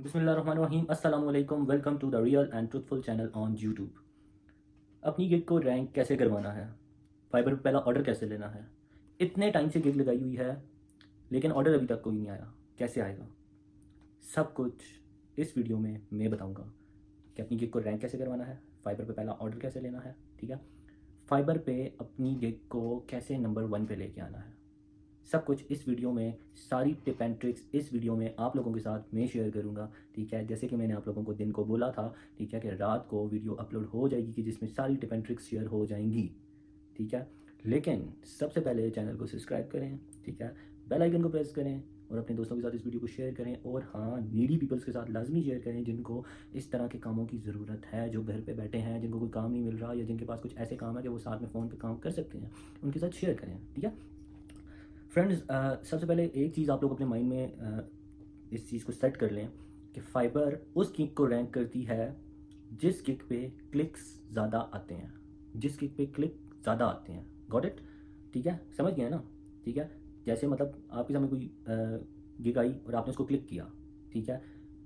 बिस्मिल्लाहिर्रहमानिर्रहीम अस्सलाम वालेकुम welcome to the real and truthful channel on YouTube. अपनी गिग को रैंक कैसे करवाना है, फाइबर पे पहला ऑर्डर कैसे लेना है। इतने टाइम से गिग लगाई हुई है लेकिन ऑर्डर अभी तक कोई नहीं आया, कैसे आएगा? सब कुछ इस वीडियो में मैं बताऊंगा कि अपनी गिग को रैंक कैसे करवाना है, फाइबर पे पहला ऑर्डर कैसे लेना है, ठीक है। फाइबर पे अपनी गिग को कैसे नंबर 1 पे लेके आना है। सब कुछ इस वीडियो में, सारी टिप एंड ट्रिक्स इस वीडियो में आप लोगों के साथ मैं शेयर करूंगा, ठीक है। जैसे कि मैंने आप लोगों को दिन को बोला था, ठीक है, कि रात को वीडियो अपलोड हो जाएगी कि जिसमें सारी टिप एंड ट्रिक्स शेयर हो जाएंगी, ठीक है। लेकिन सबसे पहले चैनल को सब्सक्राइब करें, ठीक है, बेल आइकन को प्रेस करें और अपने दोस्तों के साथ इस वीडियो को शेयर करें। और हाँ, नीडी पीपल्स के साथ लाजमी शेयर करें जिनको इस तरह के कामों की ज़रूरत है, जो घर पे बैठे हैं, जिनको कोई काम नहीं मिल रहा या जिनके पास कुछ ऐसे काम है कि वो साथ में फ़ोन पे काम कर सकते हैं, उनके साथ शेयर करें, ठीक है। फ्रेंड्स, सबसे पहले एक चीज़ आप लोग अपने माइंड में इस चीज़ को सेट कर लें कि फाइबर उस किक को रैंक करती है जिस किक पे क्लिक्स ज़्यादा आते हैं, जिस किक पे क्लिक ज़्यादा आते हैं। Got it? ठीक है, समझ गए ना? ठीक है। जैसे मतलब आपके सामने कोई गिग आई और आपने उसको क्लिक किया, ठीक है,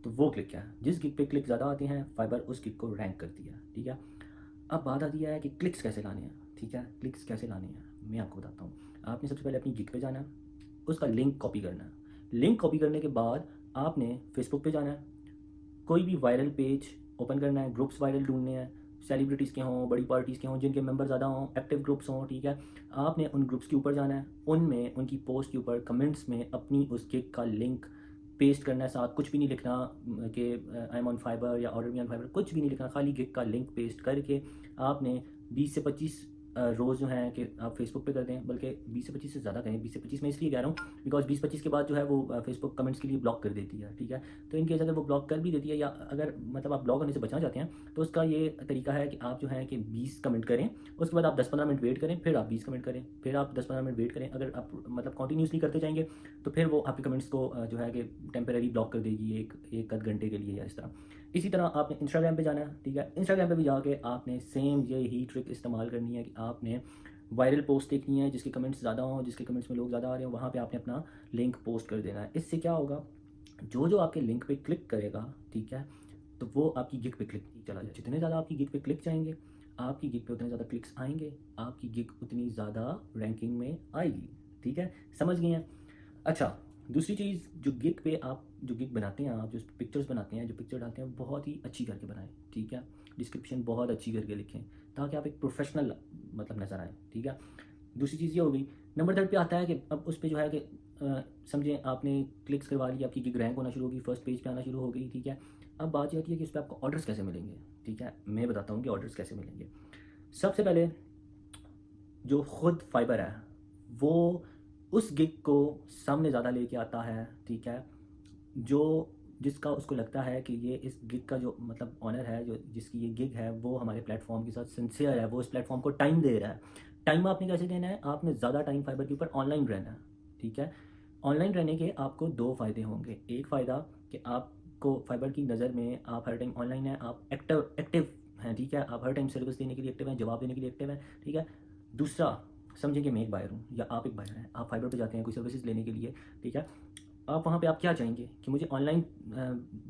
तो वो क्लिक क्या है, जिस गिग पे क्लिक ज़्यादा आते हैं फाइबर उस किक को रैंक करती है, ठीक है। अब बात आती है कि क्लिक्स कैसे लाने हैं, ठीक है। क्लिक्स कैसे लाने हैं मैं आपको बताता हूँ। आपने सबसे पहले अपनी गिग पे जाना है, उसका लिंक कॉपी करना है। लिंक कॉपी करने के बाद आपने फेसबुक पे जाना है, कोई भी वायरल पेज ओपन करना है, ग्रुप्स वायरल ढूंढने हैं, सेलिब्रिटीज़ के हों, बड़ी पार्टीज़ के हों, जिनके मेंबर ज़्यादा हों, एक्टिव ग्रुप्स हों, ठीक है। आपने उन ग्रुप्स के ऊपर जाना है, उनमें उनकी पोस्ट के ऊपर कमेंट्स में अपनी उस गिग का लिंक पेस्ट करना है। साथ कुछ भी नहीं लिखना कि आई एम ऑन फाइबर या ऑर्डर मी ऑन फाइबर, कुछ भी नहीं लिखना, खाली गिग का लिंक पेस्ट करके आपने 20 से 25 रोज़ जो हैं कि आप फेसबुक पे कर दें, बल्कि 20 से 25 से ज़्यादा करें। 20 से 25 मैं इसलिए कह रहा हूँ बिकॉज 20-25 के बाद जो है वो फेसबुक कमेंट्स के लिए ब्लॉक कर देती है, ठीक है। तो इनकेस अगर वो ब्लॉक कर भी देती है या अगर मतलब आप ब्लॉक होने से बचना चाहते हैं तो उसका ये तरीका है कि आप जो है कि 20 कमेंट करें, उसके बाद आप 10-15 मिनट वेट करें, फिर आप 20 कमेंट करें, फिर आप 10-15 मिनट वेट करें। अगर आप मतलब कंटिन्यूसली करते जाएंगे तो फिर वो आपके कमेंट्स को जो है कि टेम्परेरी ब्लॉक कर देगी एक एक आध घंटे के लिए या इस तरह। इसी तरह आपने इंस्टाग्राम पे जाना है, ठीक है। इंस्टाग्राम पे भी जाके आपने सेम यही ट्रिक इस्तेमाल करनी है कि आपने वायरल पोस्ट देखनी है जिसके कमेंट्स ज़्यादा हों, जिसके कमेंट्स में लोग ज़्यादा आ रहे हों, वहाँ पे आपने अपना लिंक पोस्ट कर देना है। इससे क्या होगा, जो जो आपके लिंक पे क्लिक करेगा, ठीक है, तो वो आपकी गिग पे क्लिक चला जाए। जितने ज़्यादा आपकी गिग पे क्लिक जाएंगे, आपकी गिग पे उतने ज़्यादा क्लिक्स आएंगे, आपकी गिग उतनी ज़्यादा रैंकिंग में आएगी, ठीक है। समझ गए हैं? अच्छा, दूसरी चीज़, जो गिग पे आप जो गिग बनाते हैं, आप जो पिक्चर्स बनाते हैं, जो पिक्चर डालते हैं, बहुत ही अच्छी करके बनाएं, ठीक है। डिस्क्रिप्शन बहुत अच्छी करके लिखें ताकि आप एक प्रोफेशनल मतलब नज़र आए, ठीक है। दूसरी चीज़ ये हो गई। नंबर थर्ड पे आता है कि अब उस पे जो है कि समझें आपने क्लिक्स करवा लिया, आपकी गिग रैंक होना शुरू होगी, फर्स्ट पेज पे आना शुरू हो गई, ठीक है। अब बात ये आती है कि उस पर आपको ऑर्डर्स कैसे मिलेंगे, ठीक है। मैं बताता हूँ कि ऑर्डर्स कैसे मिलेंगे। सबसे पहले जो खुद फाइबर है वो उस गिग को सामने ज़्यादा लेके आता है, ठीक है, जो जिसका उसको लगता है कि ये इस गिग का जो मतलब ऑनर है, जो जिसकी ये गिग है, वो हमारे प्लेटफॉर्म के साथ सिंसियर है, वो इस प्लेटफॉर्म को टाइम दे रहा है। टाइम आपने कैसे देना है, आपने ज़्यादा टाइम फाइबर के ऊपर ऑनलाइन रहना है, ठीक है। ऑनलाइन रहने के आपको दो फ़ायदे होंगे। एक फ़ायदा कि आपको फाइबर की नज़र में आप हर टाइम ऑनलाइन हैं, आप एक्टिव एक्टिव हैं, ठीक है, आप हर टाइम सर्विस देने के लिए एक्टिव हैं, जवाब देने के लिए एक्टिव हैं, ठीक है। दूसरा, समझें कि मैं एक बायर हूँ या आप एक बायर हैं, आप फाइबर पे जाते हैं कोई सर्विसेज लेने के लिए, ठीक है। आप वहाँ पे आप क्या चाहेंगे कि मुझे ऑनलाइन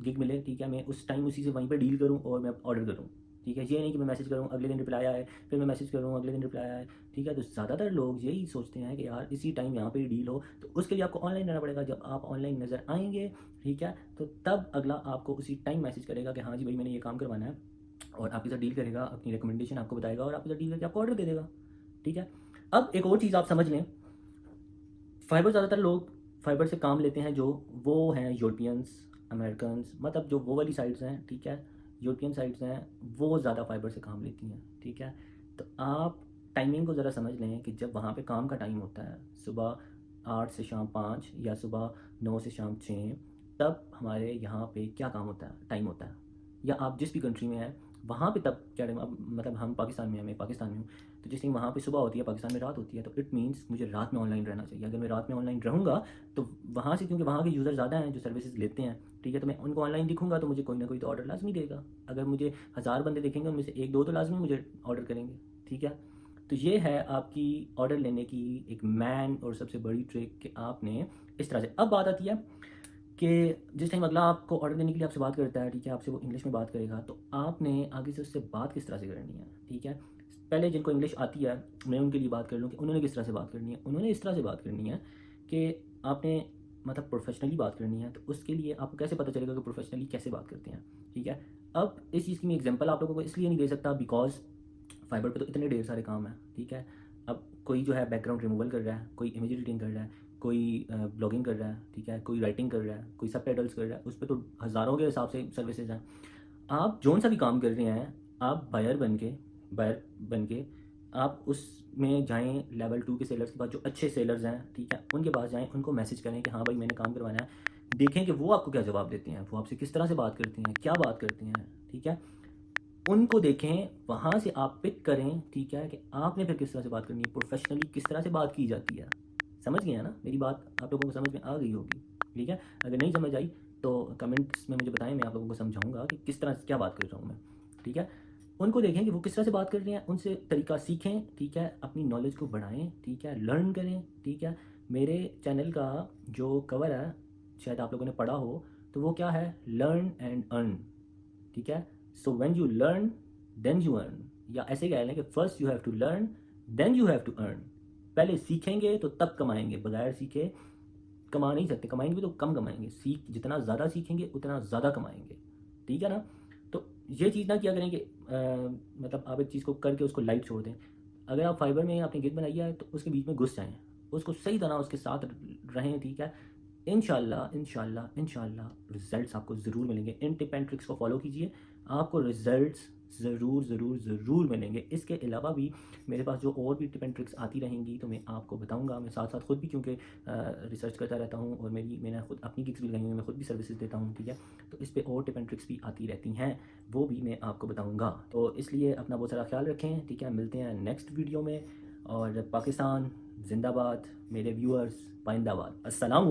गिग मिले, ठीक है, मैं उस टाइम उसी से वहीं पर डील करूँ और मैं ऑर्डर करूँ, ठीक है। ये नहीं कि मैं मैसेज करूँ अगले दिन रिप्लाई आए, फिर मैं मैसेज करूँ अगले दिन रिप्लाई आए, ठीक है। तो ज़्यादातर लोग यही सोचते हैं कि यार इसी टाइम यहाँ पे डील हो, तो उसके लिए आपको ऑनलाइन रहना पड़ेगा। जब आप ऑनलाइन नज़र आएंगे, ठीक है, तो तब अगला आपको उसी टाइम मैसेज करेगा कि हाँ जी भाई मैंने ये काम करवाना है, और आपके साथ डील करेगा, अपनी रिकमेंडेशन आपको बताएगा और आपके साथ डील करके आपको ऑर्डर दे देगा, ठीक है। अब एक और चीज़ आप समझ लें, फाइबर ज़्यादातर लोग फाइबर से काम लेते हैं जो वो हैं यूरोपियंस, अमेरिकन्स, मतलब जो वो वाली साइड्स हैं, ठीक है, यूरोपियन साइड्स हैं, वो ज़्यादा फाइबर से काम लेती हैं, ठीक है। तो आप टाइमिंग को ज़रा समझ लें कि जब वहाँ पे काम का टाइम होता है सुबह 8 से शाम 5 या सुबह 9 से शाम 6, तब हमारे यहाँ पे क्या काम होता है, टाइम होता है। या आप जिस भी कंट्री में हैं वहाँ पे तब क्या टाइम, अब मतलब हम पाकिस्तान में हैं, मैं पाकिस्तान में हूँ, तो जिस टाइम वहाँ पे सुबह होती है पाकिस्तान में रात होती है, तो इट मीन्स मुझे रात में ऑनलाइन रहना चाहिए। अगर मैं रात में ऑनलाइन रहूँगा तो वहाँ से, क्योंकि वहाँ के यूज़र ज़्यादा हैं जो सर्विसेज लेते हैं, ठीक है, तो मैं उनको ऑनलाइन दिखूंगा तो मुझे कोई ना कोई तो ऑर्डर लाजमी देगा। अगर मुझे 1000 बंदे देखेंगे उनमें से एक दो तो लाजमी मुझे ऑर्डर करेंगे, ठीक है। तो ये है आपकी ऑर्डर लेने की एक मैन और सबसे बड़ी ट्रिक कि आपने इस तरह से। अब बात आती है कि जिस टाइम अगला आपको ऑर्डर देने के लिए आपसे बात करता है, ठीक है, आपसे वो इंग्लिश में बात करेगा, तो आपने आगे से उससे बात किस तरह से करनी है, ठीक है। पहले जिनको इंग्लिश आती है, मैं उनके लिए बात कर लूँ कि उन्होंने किस तरह से बात करनी है। उन्होंने इस तरह से बात करनी है कि आपने मतलब प्रोफेशनली बात करनी है, तो उसके लिए आपको कैसे पता चलेगा कि प्रोफेशनली कैसे बात करते हैं, ठीक है। अब इस चीज़ की मैं एग्जांपल आप लोगों को इसलिए नहीं दे सकता बिकॉज फाइबर पे तो इतने ढेर सारे काम हैं, ठीक है। अब कोई जो है बैकग्राउंड रिमूवल कर रहा है, कोई इमेज एडिटिंग कर रहा है, कोई ब्लॉगिंग कर रहा है, ठीक है, कोई राइटिंग कर रहा है, कोई सबटाइटल्स कर रहा है, उस पर तो हज़ारों के हिसाब से सर्विसेज हैं। आप जौन सा भी काम कर रहे हैं, आप बायर बन के आप उसमें जाएँ, लेवल 2 के सेलर्स के पास, जो अच्छे सेलर्स हैं, ठीक है, उनके पास जाएँ, उनको मैसेज करें कि हाँ भाई मैंने काम करवाना है। देखें कि वो आपको क्या जवाब देते हैं, वो आपसे किस तरह से बात करते हैं, क्या बात करते हैं, ठीक है। उनको देखें, वहाँ से आप पिक करें, ठीक है, कि आपने फिर किस तरह से बात करनी है, प्रोफेशनली किस तरह से बात की जाती है। समझ गए हैं ना? मेरी बात आप लोगों को समझ में आ गई होगी, ठीक है। अगर नहीं समझ आई तो कमेंट्स में मुझे बताएं, मैं आप लोगों को समझाऊंगा कि किस तरह से क्या बात कर रहा हूँ मैं, ठीक है। उनको देखें कि वो किस तरह से बात कर रहे हैं, उनसे तरीका सीखें, ठीक है, अपनी नॉलेज को बढ़ाएं, ठीक है, लर्न करें, ठीक है। मेरे चैनल का जो कवर है, शायद आप लोगों ने पढ़ा हो, तो वो क्या है, लर्न एंड अर्न, ठीक है। So when you learn then you earn, या ऐसे कह लें कि first you have to learn then you have to earn. पहले सीखेंगे तो तब कमाएंगे, बगैर सीखे कमा नहीं सकते। कमाएंगे भी तो कम कमाएंगे, जितना ज़्यादा सीखेंगे उतना ज़्यादा कमाएंगे, ठीक है ना। तो ये चीज़ ना किया करें कि मतलब आप एक चीज़ को करके उसको लाइट छोड़ दें। अगर आप फाइबर में अपनी गिग बनाई है तो उसके बीच में घुस जाएँ, उसको सही तरह उसके साथ रहें, ठीक है। इंशाल्लाह इंशाल्लाह इंशाल्लाह रिजल्ट्स आपको ज़रूर मिलेंगे। इन टिप एंड ट्रिक्स को फॉलो कीजिए, आपको रिजल्ट्स ज़रूर ज़रूर ज़रूर मिलेंगे। इसके अलावा भी मेरे पास जो और भी टिप एंड ट्रिक्स आती रहेंगी तो मैं आपको बताऊंगा। मैं साथ साथ खुद भी क्योंकि रिसर्च करता रहता हूँ, और मैंने खुद अपनी गिग्स भी लगाई हुई हैं, मैं खुद भी सर्विसेज देता हूँ, ठीक है। तो इस पर और टिप एंड ट्रिक्स भी आती रहती हैं, वो भी मैं आपको बताऊँगा। तो इसलिए अपना बहुत सारा ख्याल रखें, ठीक है। मिलते हैं नेक्स्ट वीडियो में, और पाकिस्तान जिंदाबाद, मेरे व्यूअर्स पाइंदाबाद। अस्सलाम।